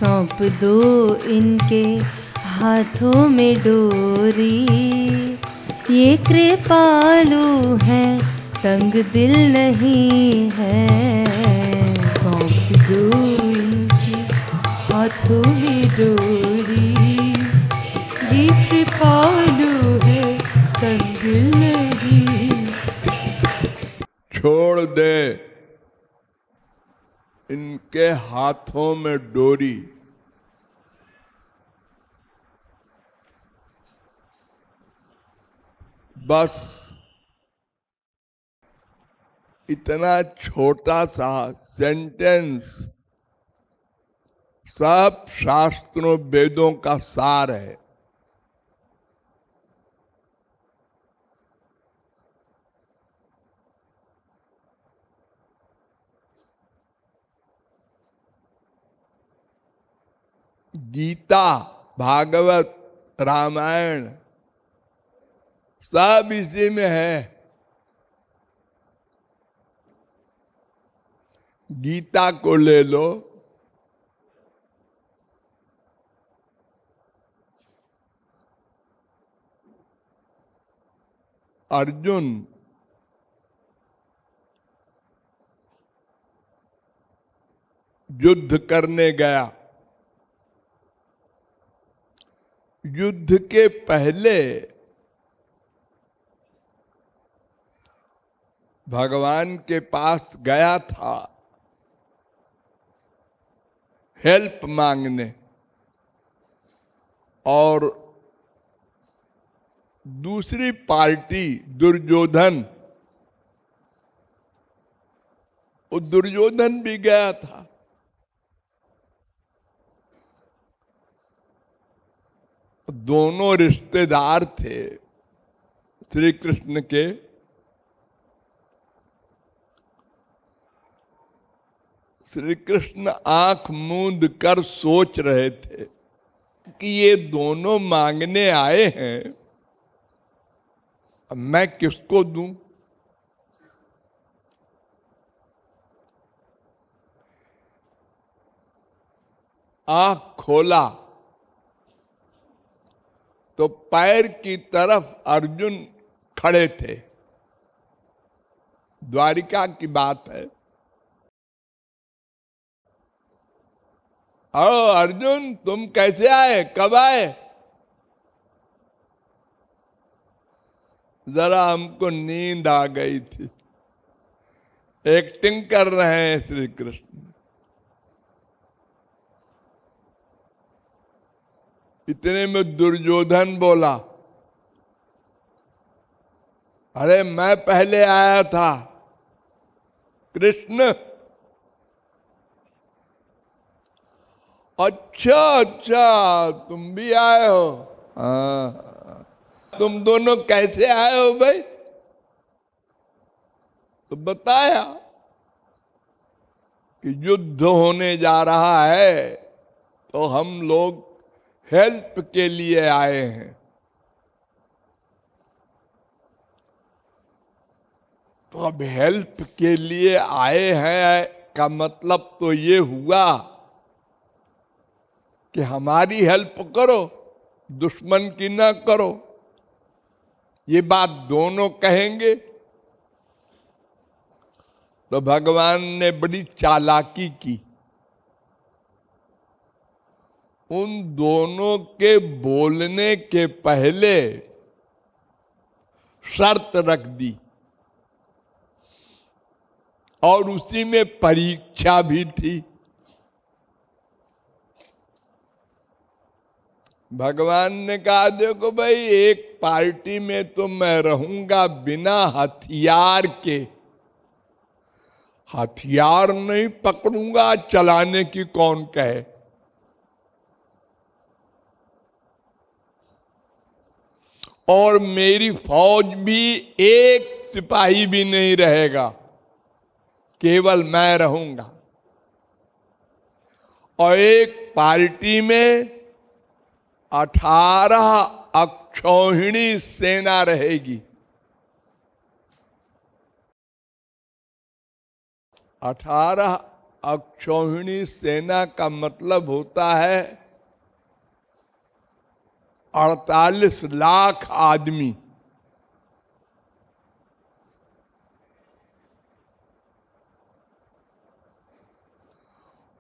सौंप दो इनके हाथों में डोरी, ये कृपालु है तंग दिल नहीं है। सौंप दो इनके हाथों में डोरी, ये कृपालु है तंग दिल नहीं। छोड़ दे इनके हाथों में डोरी, बस इतना छोटा सा सेंटेंस सब शास्त्रों वेदों का सार है। गीता, भागवत, रामायण सब इसी में है। गीता को ले लो, अर्जुन युद्ध करने गया। युद्ध के पहले भगवान के पास गया था हेल्प मांगने, और दूसरी पार्टी दुर्योधन, वो दुर्योधन भी गया था। दोनों रिश्तेदार थे श्री कृष्ण के। श्री कृष्ण आंख मूंद कर सोच रहे थे कि ये दोनों मांगने आए हैं, अब मैं किसको दूं? आंख खोला तो पैर की तरफ अर्जुन खड़े थे। द्वारिका की बात है। ओ अर्जुन, तुम कैसे आए, कब आए? जरा हमको नींद आ गई थी। एक्टिंग कर रहे हैं श्री कृष्ण। इतने में दुर्योधन बोला, अरे मैं पहले आया था कृष्ण। अच्छा अच्छा, तुम भी आए हो? हाँ, तुम दोनों कैसे आए हो भाई? तो बताया कि युद्ध होने जा रहा है, तो हम लोग हेल्प के लिए आए हैं। तो अब हेल्प के लिए आए हैं का मतलब तो ये हुआ कि हमारी हेल्प करो, दुश्मन की ना करो। ये बात दोनों कहेंगे। तो भगवान ने बड़ी चालाकी की, उन दोनों के बोलने के पहले शर्त रख दी, और उसी में परीक्षा भी थी। भगवान ने कहा, देखो भाई, एक पार्टी में तो मैं रहूंगा बिना हथियार के, हथियार नहीं पकड़ूंगा, चलाने की कौन कहे। और मेरी फौज भी एक सिपाही भी नहीं रहेगा, केवल मैं रहूंगा। और एक पार्टी में 18 अक्षौहिणी सेना रहेगी। 18 अक्षौहिणी सेना का मतलब होता है 48 लाख आदमी।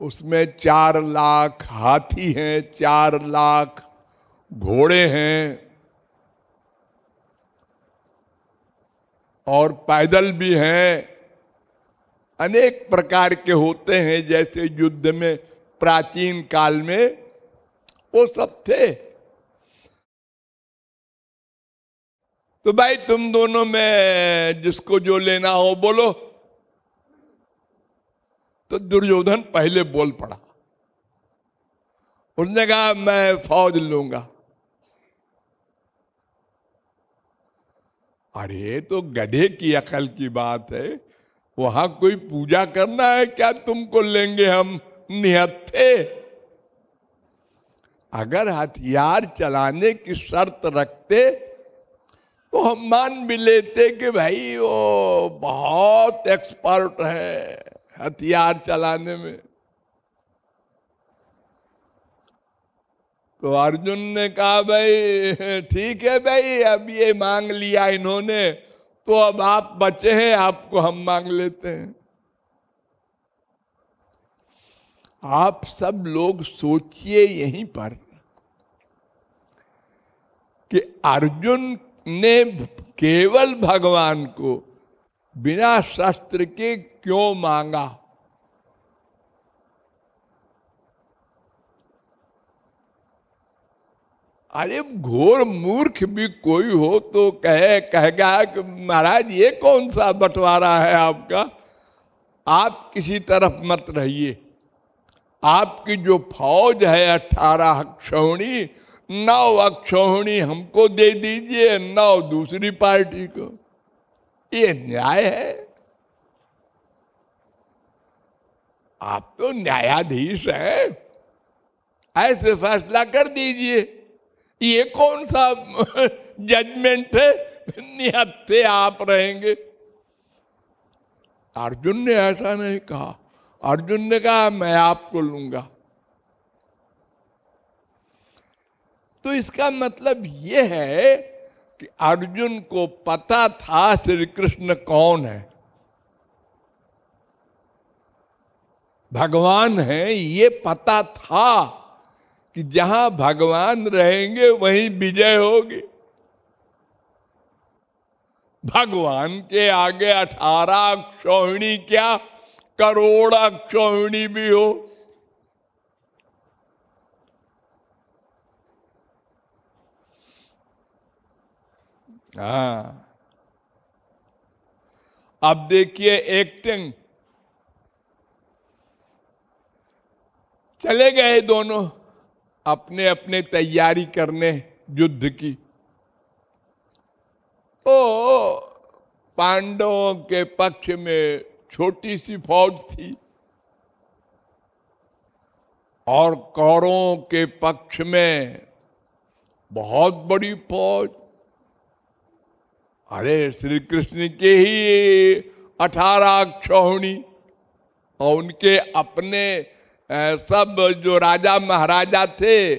उसमें 4 लाख हाथी हैं, 4 लाख घोड़े हैं और पैदल भी हैं। अनेक प्रकार के होते हैं, जैसे युद्ध में प्राचीन काल में वो सब थे। तो भाई तुम दोनों में जिसको जो लेना हो बोलो। तो दुर्योधन पहले बोल पड़ा। उसने कहा मैं फौज लूंगा। अरे तो गधे की अकल की बात है, वहां कोई पूजा करना है क्या? तुमको लेंगे हम निहत्थे। अगर हथियार चलाने की शर्त रखते तो हम मान भी लेते कि भाई वो बहुत एक्सपर्ट है हथियार चलाने में। तो अर्जुन ने कहा भाई ठीक है भाई, अब ये मांग लिया इन्होंने तो अब आप बचे हैं, आपको हम मांग लेते हैं। आप सब लोग सोचिए यहीं पर कि अर्जुन ने केवल भगवान को बिना शस्त्र के क्यों मांगा? अरे घोर मूर्ख भी कोई हो तो कहेगा कि महाराज ये कौन सा बंटवारा है आपका, आप किसी तरफ मत रहिए। आपकी जो फौज है 18 अक्षौहिणी, 9 अक्षौहिणी हमको दे दीजिए, 9 दूसरी पार्टी को। ये न्याय है? आप तो न्यायाधीश हैं, ऐसे फैसला कर दीजिए। ये कौन सा जजमेंट है? निहत्थे आप रहेंगे। अर्जुन ने ऐसा नहीं कहा। अर्जुन ने कहा मैं आपको लूंगा। तो इसका मतलब यह है कि अर्जुन को पता था श्री कृष्ण कौन है, भगवान है। ये पता था कि जहां भगवान रहेंगे वहीं विजय होगी। भगवान के आगे 18 अक्षौहिणी क्या, करोड़ अक्षौहिणी भी हो। हाँ, अब देखिए एक्टिंग। चले गए दोनों अपने अपने तैयारी करने युद्ध की। तो पांडवों के पक्ष में छोटी सी फौज थी और कौरवों के पक्ष में बहुत बड़ी फौज। अरे श्री कृष्ण के ही 18 अक्षौहिणी और उनके अपने सब जो राजा महाराजा थे,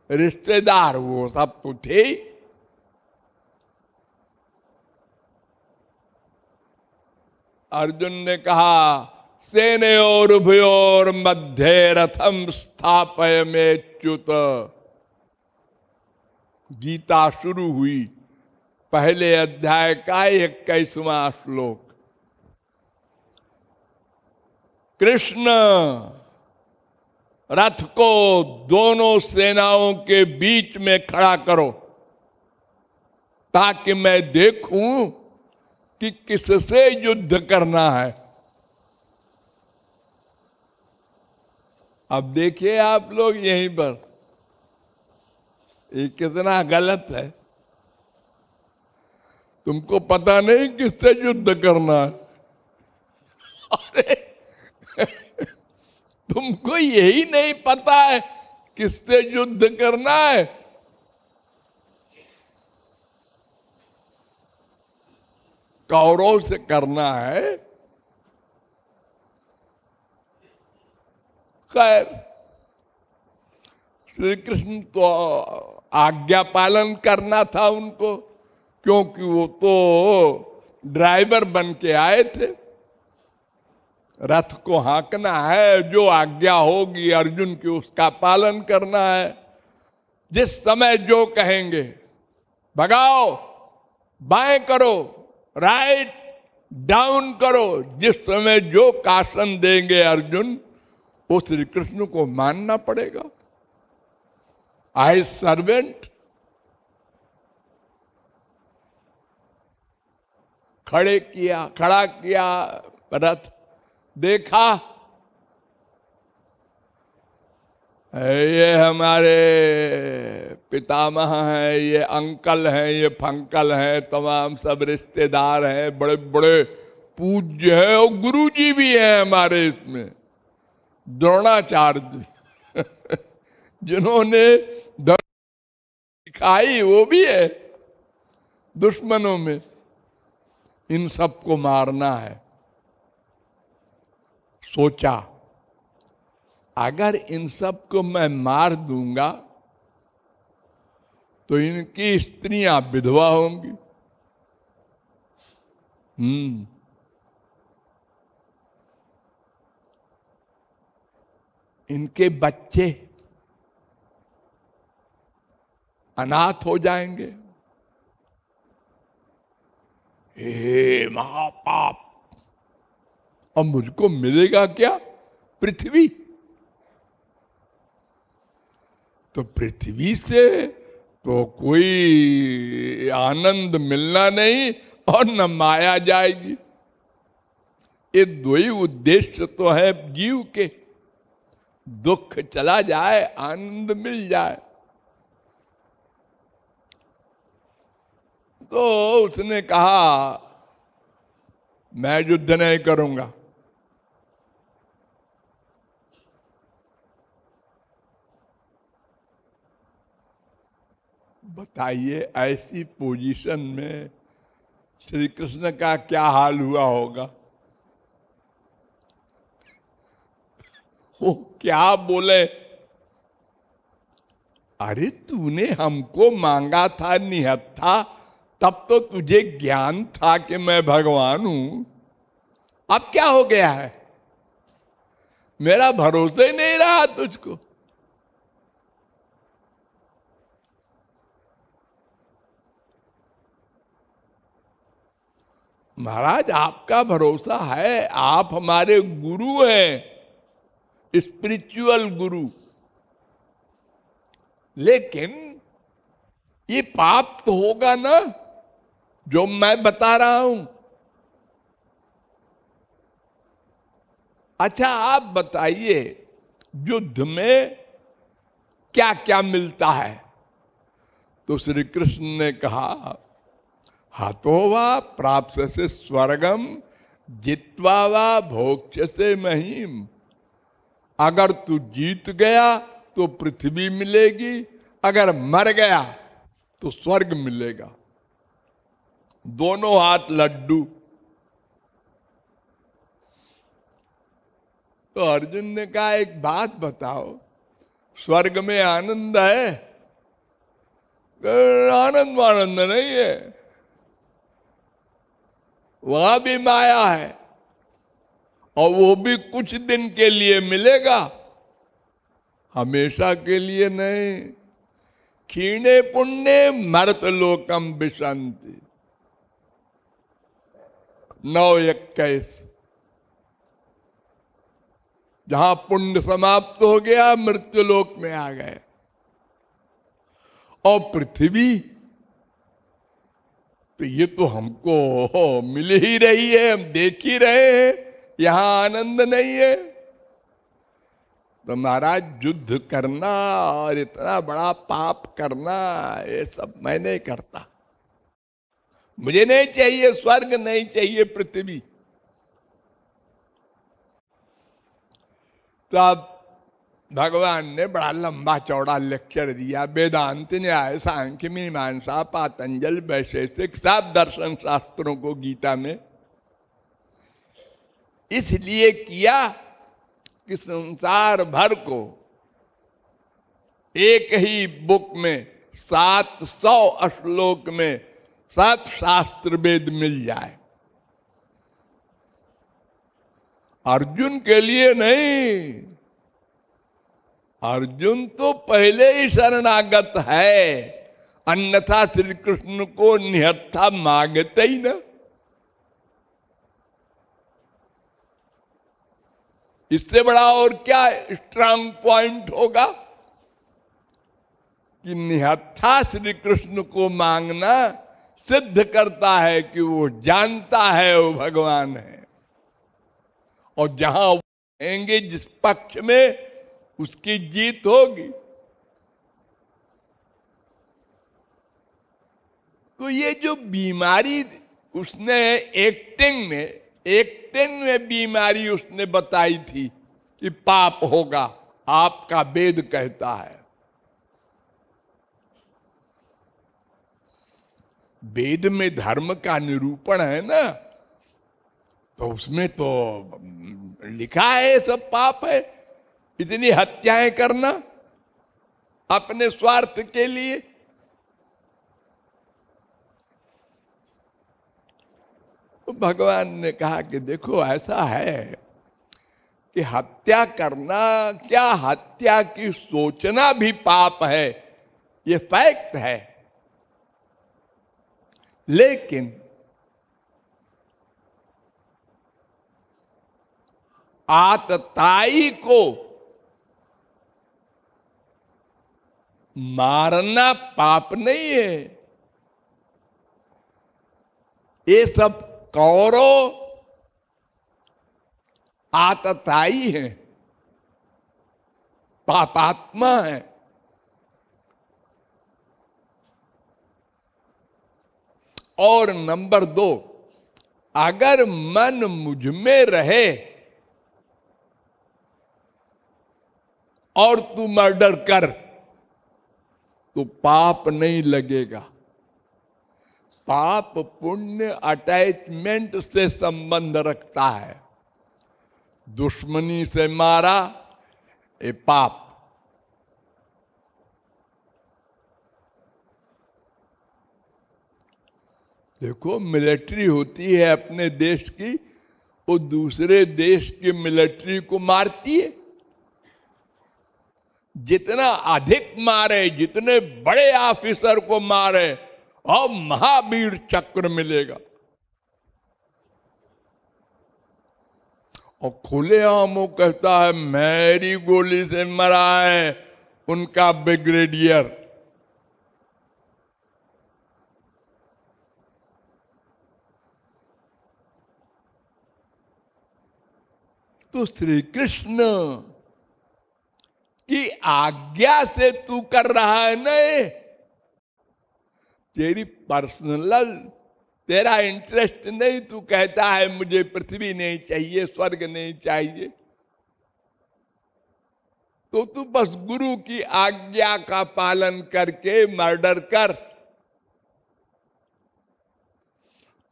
रिश्तेदार, वो सब तो थे। अर्जुन ने कहा सेनयोर उभयोर मध्य रथम स्थापय मेच्युत। गीता शुरू हुई, पहले अध्याय का 21वां श्लोक। कृष्ण रथ को दोनों सेनाओं के बीच में खड़ा करो ताकि मैं देखूं कि किससे युद्ध करना है। अब देखिए आप लोग यहीं पर ये कितना गलत है। तुमको पता नहीं किससे युद्ध करना है। अरे तुमको यही नहीं पता है किससे युद्ध करना है? कौरव से करना है। खैर श्री कृष्ण तो आज्ञा पालन करना था उनको, क्योंकि वो तो ड्राइवर बन के आए थे। रथ को हाँकना है, जो आज्ञा होगी अर्जुन की उसका पालन करना है। जिस समय जो कहेंगे, भगाओ, बाएं करो, राइट, डाउन करो, जिस समय जो शासन देंगे अर्जुन, वो श्री कृष्ण को मानना पड़ेगा। आई सर्वेंट। खड़ा किया रथ, देखा ये हमारे पितामह हैं, ये अंकल हैं, ये फंकल हैं, तमाम सब रिश्तेदार हैं, बड़े बड़े पूज्य हैं, और गुरु जी भी हैं हमारे इसमें, द्रोणाचार्य जिन्होंने दिखाई वो भी है दुश्मनों में। इन सबको मारना है। सोचा अगर इन सबको मैं मार दूंगा तो इनकी स्त्रियां विधवा होंगी। इनके बच्चे अनाथ हो जाएंगे। हे महापाप! अब मुझको मिलेगा क्या? पृथ्वी। तो पृथ्वी से तो कोई आनंद मिलना नहीं और न माया जाएगी। ये दो ही उद्देश्य तो है जीव के, दुख चला जाए, आनंद मिल जाए। तो उसने कहा मैं युद्ध नहीं करूंगा। बताइए ऐसी पोजीशन में श्री कृष्ण का क्या हाल हुआ होगा? वो क्या बोले, अरे तूने हमको मांगा था निहत्था, तब तो तुझे ज्ञान था कि मैं भगवान हूं, अब क्या हो गया है? मेरा भरोसा ही नहीं रहा तुझको। महाराज आपका भरोसा है, आप हमारे गुरु हैं, स्पिरिचुअल गुरु, लेकिन ये पाप तो होगा ना जो मैं बता रहा हूं। अच्छा आप बताइए युद्ध में क्या क्या मिलता है? तो श्री कृष्ण ने कहा हाथो वा प्राप्त से स्वर्गम जित्वा वा भोक्ष से महीम। अगर तू जीत गया तो पृथ्वी मिलेगी, अगर मर गया तो स्वर्ग मिलेगा। दोनों हाथ लड्डू। तो अर्जुन ने कहा एक बात बताओ, स्वर्ग में आनंद है? आनंद आनंद नहीं है, वहां भी माया है, और वो भी कुछ दिन के लिए मिलेगा, हमेशा के लिए नहीं। क्षीणे पुण्य मर्त लोकम विशंति 9:21। जहां पुण्य समाप्त हो गया मृत्यु लोक में आ गए। और पृथ्वी तो ये तो हमको मिल ही रही है, हम देख ही रहे हैं, यहां आनंद नहीं है। तो महाराज युद्ध करना और इतना बड़ा पाप करना, ये सब मैं नहीं करता। मुझे नहीं चाहिए स्वर्ग, नहीं चाहिए पृथ्वी। तो अब भगवान ने बड़ा लंबा चौड़ा लेक्चर दिया, वेदांत न्याय सांख्य मीमांसा पातंजल वैशेषिक सब दर्शन शास्त्रों को गीता में इसलिए किया कि संसार भर को एक ही बुक में 700 श्लोक में सब शास्त्र वेद मिल जाए। अर्जुन के लिए नहीं, अर्जुन तो पहले ही शरणागत है, अन्यथा श्री कृष्ण को निहत्था मांगते ही ना। इससे बड़ा और क्या स्ट्रांग पॉइंट होगा कि निहत्था श्री कृष्ण को मांगना सिद्ध करता है कि वो जानता है वो भगवान है, और जहां वो रहेंगे जिस पक्ष में उसकी जीत होगी। तो ये जो बीमारी उसने एक्टिंग में बीमारी उसने बताई थी कि पाप होगा, आपका वेद कहता है। वेद में धर्म का निरूपण है ना, तो उसमें तो लिखा है सब पाप है। इतनी हत्याएं करना अपने स्वार्थ के लिए, तो भगवान ने कहा कि देखो ऐसा है कि हत्या करना क्या, हत्या की सोचना भी पाप है, ये फैक्ट है। लेकिन आतताई को मारना पाप नहीं है। ये सब कौरव आतताई है, पापात्मा है। और नंबर 2, अगर मन मुझ में रहे और तू मर्डर कर तो पाप नहीं लगेगा। पाप पुण्य अटैचमेंट से संबंध रखता है। दुश्मनी से मारा ये पाप, देखो मिलिट्री होती है अपने देश की, वो दूसरे देश की मिलिट्री को मारती है। जितना अधिक मारे, जितने बड़े ऑफिसर को मारे, और महावीर चक्र मिलेगा। और खुले आम वो कहता है मेरी गोली से मरा है उनका ब्रिगेडियर। तो श्री कृष्ण की आज्ञा से तू कर रहा है ना, तेरी पर्सनल तेरा इंटरेस्ट नहीं। तू कहता है मुझे पृथ्वी नहीं चाहिए, स्वर्ग नहीं चाहिए, तो तू बस गुरु की आज्ञा का पालन करके मर्डर कर।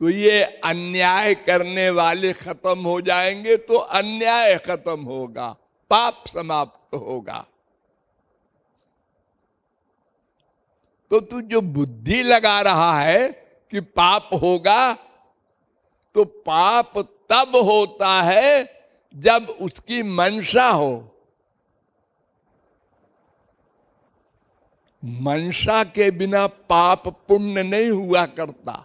तो ये अन्याय करने वाले खत्म हो जाएंगे, तो अन्याय खत्म होगा, पाप समाप्त होगा। तो तू जो बुद्धि लगा रहा है कि पाप होगा, तो पाप तब होता है जब उसकी मंशा हो। मंशा के बिना पाप पुण्य नहीं हुआ करता।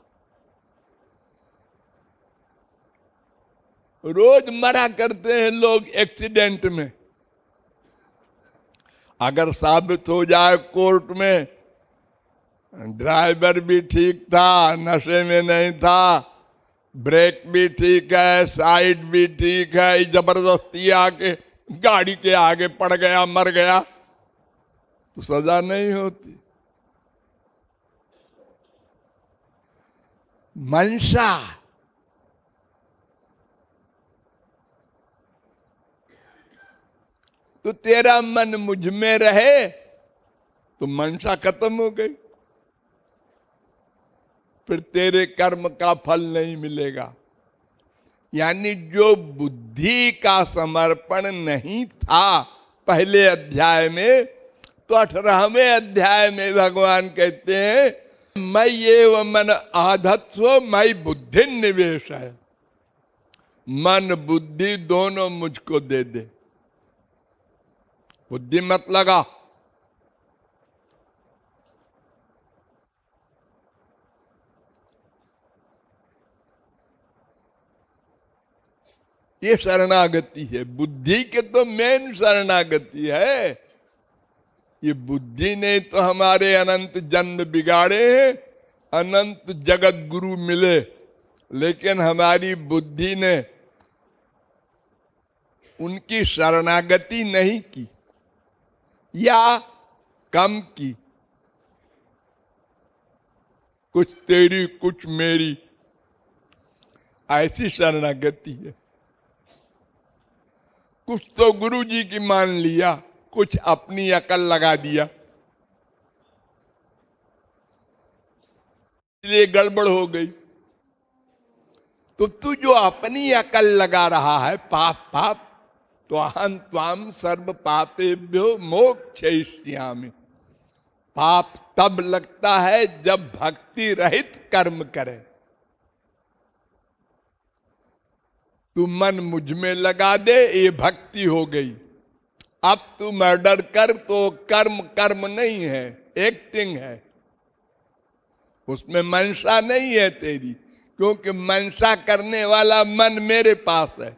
रोज मरा करते हैं लोग एक्सीडेंट में। अगर साबित हो जाए कोर्ट में ड्राइवर भी ठीक था, नशे में नहीं था, ब्रेक भी ठीक है, साइड भी ठीक है, जबरदस्ती आके गाड़ी के आगे पड़ गया, मर गया, तो सजा नहीं होती। मंशा, तो तेरा मन मुझ में रहे तो मंशा खत्म हो गई, फिर तेरे कर्म का फल नहीं मिलेगा। यानी जो बुद्धि का समर्पण नहीं था पहले अध्याय में, तो 18वें अध्याय में भगवान कहते हैं मैं ये व मन आधत्स्व मई बुद्धि निवेश है, मन बुद्धि दोनों मुझको दे दे, बुद्धि मत लगा। ये शरणागति है, बुद्धि के तो मेन शरणागति है। ये बुद्धि ने तो हमारे अनंत जन्म बिगाड़े हैं, अनंत जगत गुरु मिले, लेकिन हमारी बुद्धि ने उनकी शरणागति नहीं की या कम की। कुछ तेरी कुछ मेरी, ऐसी शरणागति है। कुछ तो गुरु जी की मान लिया, कुछ अपनी अकल लगा दिया, इसलिए गड़बड़ हो गई। तो तू जो अपनी अकल लगा रहा है पाप पाप, तो अहं त्वाम सर्व पापेभ्यो मोक्षयिष्यामि। पाप तब लगता है जब भक्ति रहित कर्म करे। तू मन मुझ में लगा दे, ये भक्ति हो गई। अब तू मर्डर कर तो कर्म कर्म नहीं है, एक्टिंग है, उसमें मनसा नहीं है तेरी, क्योंकि मनसा करने वाला मन मेरे पास है।